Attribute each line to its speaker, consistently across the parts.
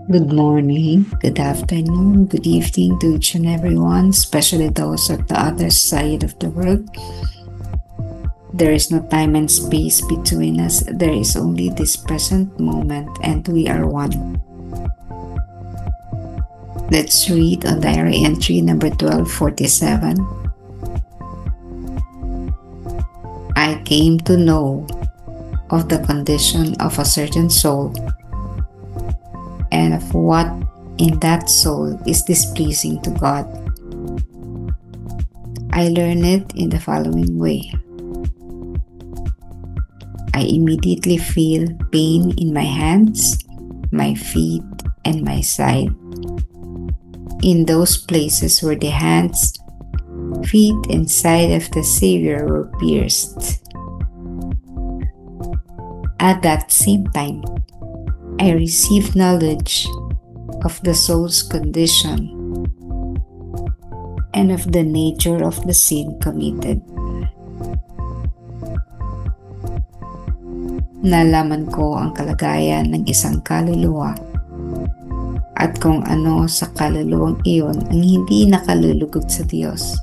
Speaker 1: Good morning, good afternoon, good evening to each and everyone, especially those at the other side of the world. There is no time and space between us, there is only this present moment, and we are one. Let's read on diary entry number 1247. I came to know of the condition of a certain soul and of what in that soul is displeasing to God. I learned it in the following way. I immediately feel pain in my hands, my feet, and my side. In those places where the hands, feet, and side of the Savior were pierced. At that same time, I received knowledge of the soul's condition and of the nature of the sin committed. Nalaman ko ang kalagayan ng isang kaluluwa at kung ano sa kaluluwang iyon ang hindi nakalulugod sa Diyos.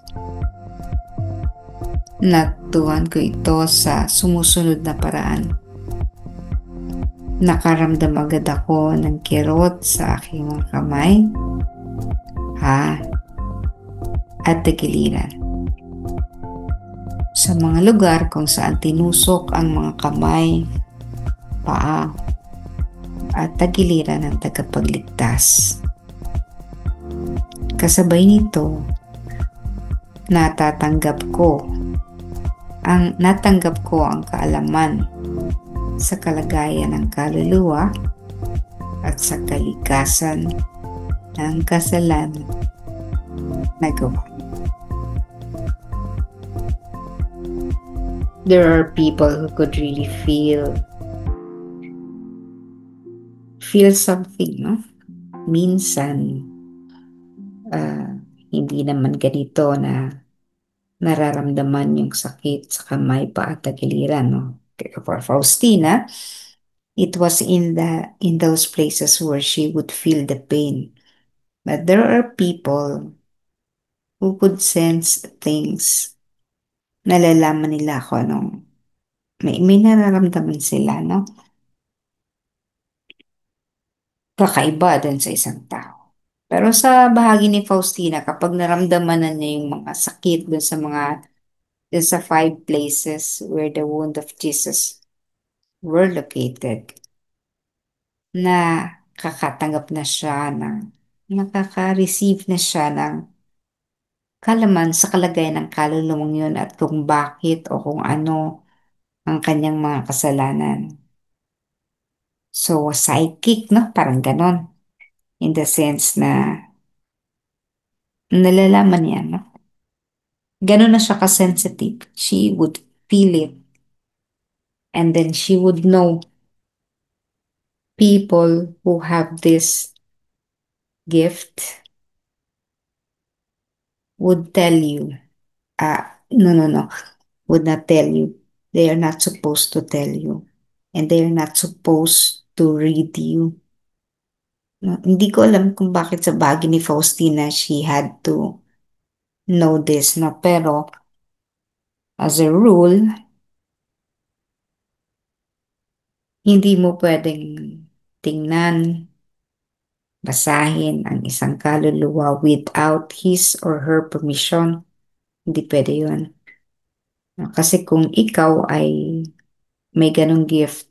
Speaker 1: Natuhan ko ito sa sumusunod na paraan. Nakaramdam agad ako ng kirot sa aking mga kamay, at tagiliran. Sa mga lugar kung saan tinusok ang mga kamay, paa, at tagiliran ng tagapagligtas. Kasabay nito, natanggap ko ang kaalaman sa kalagayan ng kaluluwa at sa kalikasan ng kasalanan na gawa. There are people who could really feel something, no? Minsan, hindi naman ganito na nararamdaman yung sakit sa kamay, paa at tagiliran, no? For Faustina, it was in those places where she would feel the pain. But there are people who could sense things. Nalalaman nila ako, no? May nararamdaman sila, no? Kakaiba dun sa isang tao. Pero sa bahagi ni Faustina, kapag naramdaman na niya yung mga sakit dun sa 5 places where the wound of Jesus were located, na nakaka-receive na siya ng kalaman sa kalagayan ng kaluluwang yun at kung bakit o kung ano ang kanyang mga kasalanan. So, psychic, no? Parang ganon. In the sense na nalalaman niya, no? Ganon na siya ka-sensitive. She would feel it. And then she would know people who have this gift would tell you, no, would not tell you. They are not supposed to tell you. And they are not supposed to read you. No, hindi ko alam kung bakit sa bagay ni Faustina she had to know this, no? Pero, as a rule, hindi mo pwedeng tingnan, basahin ang isang kaluluwa without his or her permission. Hindi pwede yun. Kasi kung ikaw ay may ganong gift,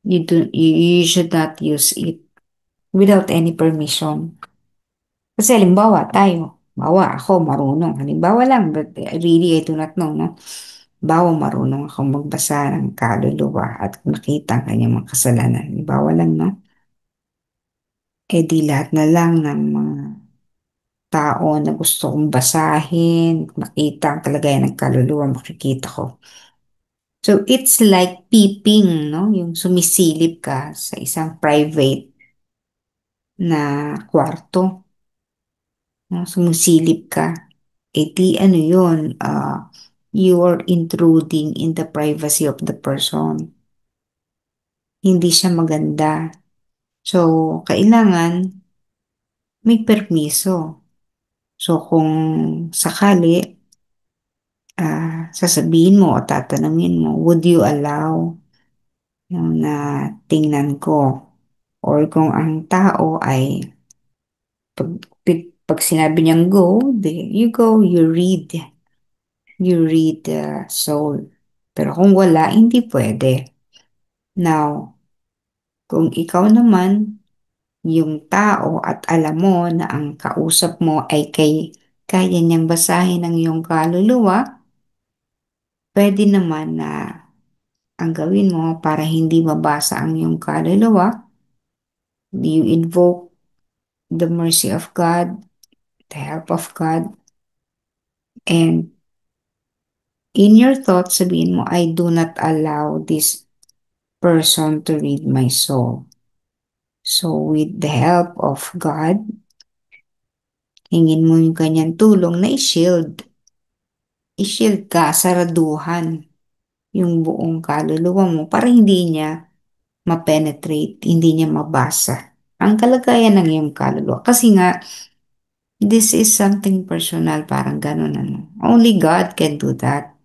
Speaker 1: you should not use it without any permission. Kasi halimbawa ako marunong. Halimbawa lang, but really I do not know, no? Halimbawa marunong akong magbasa ng kaluluwa at nakita ang kanyang mga kasalanan. Halimbawa lang, no? Di lahat na lang ng mga tao na gusto kong basahin, makita ang kalagayan ng kaluluwa, makikita ko. So, it's like peeping, no? Yung sumisilip ka sa isang private na kwarto. No? Sumusilip ka. Ano yun? You are intruding in the privacy of the person. Hindi siya maganda. So, kailangan may permiso. So, kung sakali, sasabihin mo o tatanungin mo, would you allow yung na tingnan ko? Or kung ang tao ay pag, pag sinabi niyang go, you go, you read the soul. Pero kung wala, hindi pwede. Now, kung ikaw naman, yung tao at alam mo na ang kausap mo ay kaya niyang basahin ang iyong kaluluwa, pwede naman na ang gawin mo para hindi mabasa ang iyong kaluluwa, you invoke the mercy of God, the help of God, and in your thoughts, sabihin mo, I do not allow this person to read my soul. So with the help of God, hingin mo yung kanyang tulong na i-shield. I-shield ka, saraduhan yung buong kaluluwa mo para hindi niya ma-penetrate, hindi niya mabasa ang kalagayan ng iyong kaluluwa. Kasi nga, this is something personal, parang ganun ano. Only God can do that.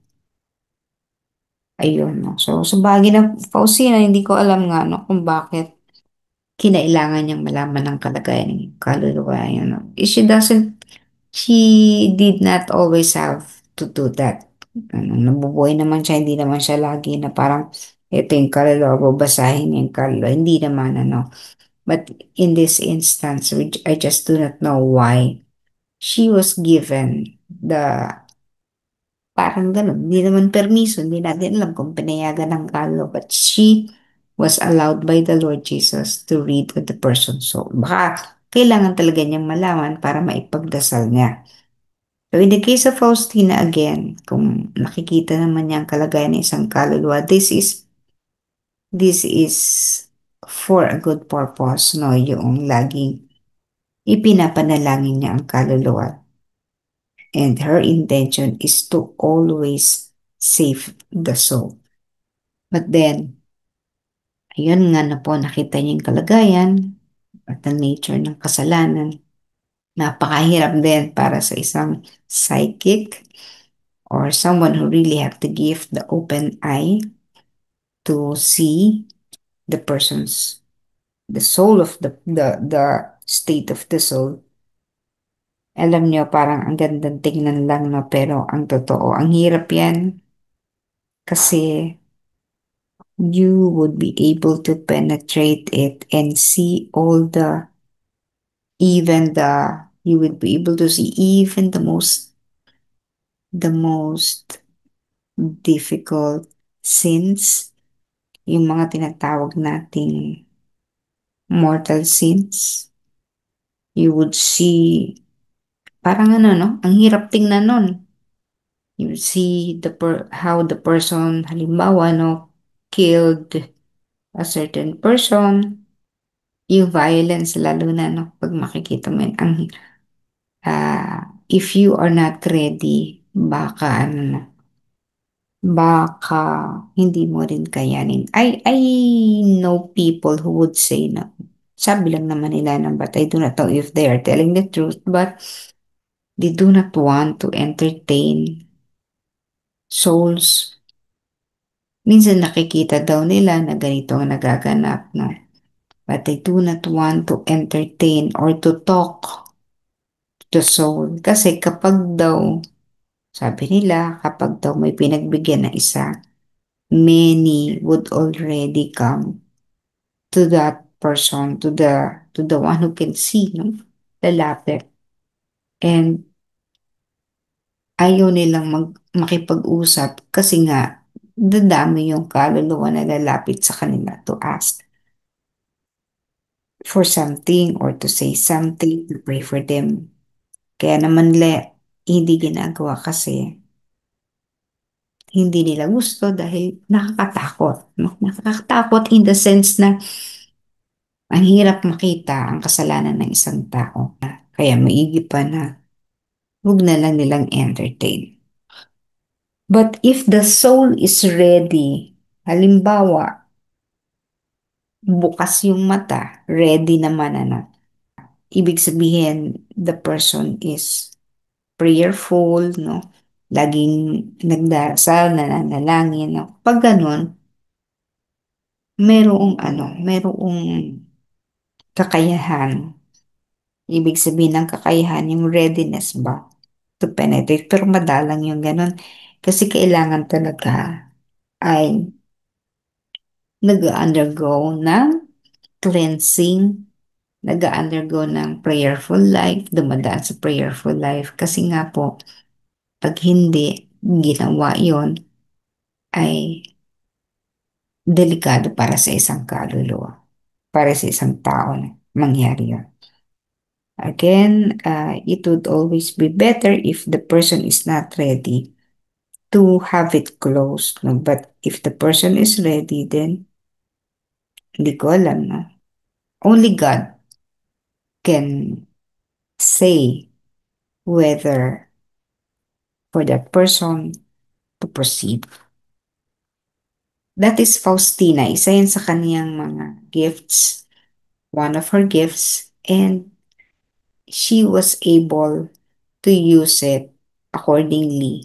Speaker 1: Ayun, no. So, sa bagay na Faustina, hindi ko alam nga, no, kung bakit kinailangan niyang malaman ng kalagayan ng kaluluwa. Yun, no. She did not always have to do that. Ano, nabubuhay naman siya, hindi naman siya lagi na parang ito yung kaluluwa, babasahin niya yung kaluluwa. Hindi naman, ano. But in this instance, which I just do not know why she was given the parang ganun. Hindi naman permiso, hindi natin alam kung pinayagan ng kaluluwa. But she was allowed by the Lord Jesus to read with the person's soul. Baka kailangan talaga niyang malaman para maipagdasal niya. So in the case of Faustina again, kung nakikita naman niya ang kalagayan ng isang kaluluwa, this is for a good purpose, no? Yung laging ipinapanalangin niya ang kaluluwa. And her intention is to always save the soul. But then, ayun nga na po, nakita niya yung kalagayan at the nature ng kasalanan. Napakahirap din para sa isang psychic or someone who really have to give the open eye to see the person's the soul of the state of the soul. Alam niyo, parang ang gandang tingnan lang, no, pero ang totoo, ang hirap yan kasi you would be able to penetrate it and see all you would be able to see even the most difficult sins, yung mga tinatawag nating mortal sins. You would see, parang ano, no? Ang hirap tingnan nun. You would see how the person, halimbawa, no, killed a certain person, yung violence, lalo na, no, pag makikita mo yun, if you are not ready, baka, ano na, baka hindi mo rin kayanin. I know people who would say na, sabi lang naman nila na, but I do not know if they are telling the truth, but they do not want to entertain souls. Minsan nakikita daw nila na ganito ang nagaganap, no? But they do not want to entertain or to talk to the soul. Kasi kapag daw, sabi nila, kapag daw may pinagbigyan na isa, many would already come to that person, to the one who can see, no? Lalapit. And ayaw nilang makipag-usap kasi nga dadami yung kaluluwa na lalapit sa kanila to ask for something or to say something, to pray for them. Kaya naman hindi ginagawa kasi hindi nila gusto dahil nakakatakot. No? Nakakatakot in the sense na ang hirap makita ang kasalanan ng isang tao. Kaya maigi pa na huwag na lang nilang entertain. But if the soul is ready, halimbawa, bukas yung mata, ready naman ibig sabihin the person is prayerful, no? Laging nagdarasal, nananalangin, no? Pag ganun, merong kakayahan. Ibig sabihin ng kakayahan, yung readiness ba to penetrate. Pero madalang yung ganun. Kasi kailangan talaga ay nag-undergo ng cleansing, nag-undergo ng prayerful life, dumadaan sa prayerful life. Kasi nga po, pag hindi ginawa yon ay delikado para sa isang kaluluwa, para sa isang tao na mangyari yun. Again, it would always be better if the person is not ready to have it closed. No? But if the person is ready, then hindi ko alam. No? Only God can say whether for that person to proceed. That is Faustina. Isa yan sa kaniyang mga gifts, one of her gifts, and she was able to use it accordingly.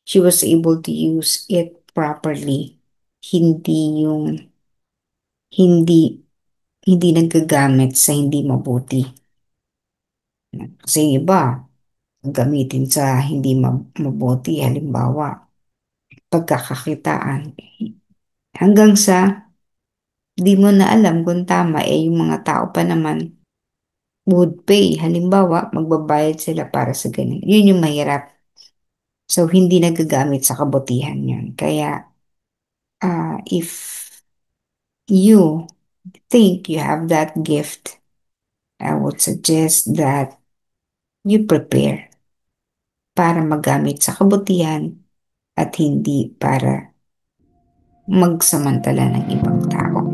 Speaker 1: She was able to use it properly. Hindi yung hindi hindi nagagamit sa hindi mabuti. Kasi iba, gamitin sa hindi mabuti, halimbawa, pagkakakitaan. Hanggang sa di mo na alam kung tama, yung mga tao pa naman would pay. Halimbawa, magbabayad sila para sa ganun. Yun yung mahirap. So, hindi nagagamit sa kabutihan yun. Kaya, if you think you have that gift, I would suggest that you prepare para magamit sa kabutihan at hindi para magsamantala ng ibang tao.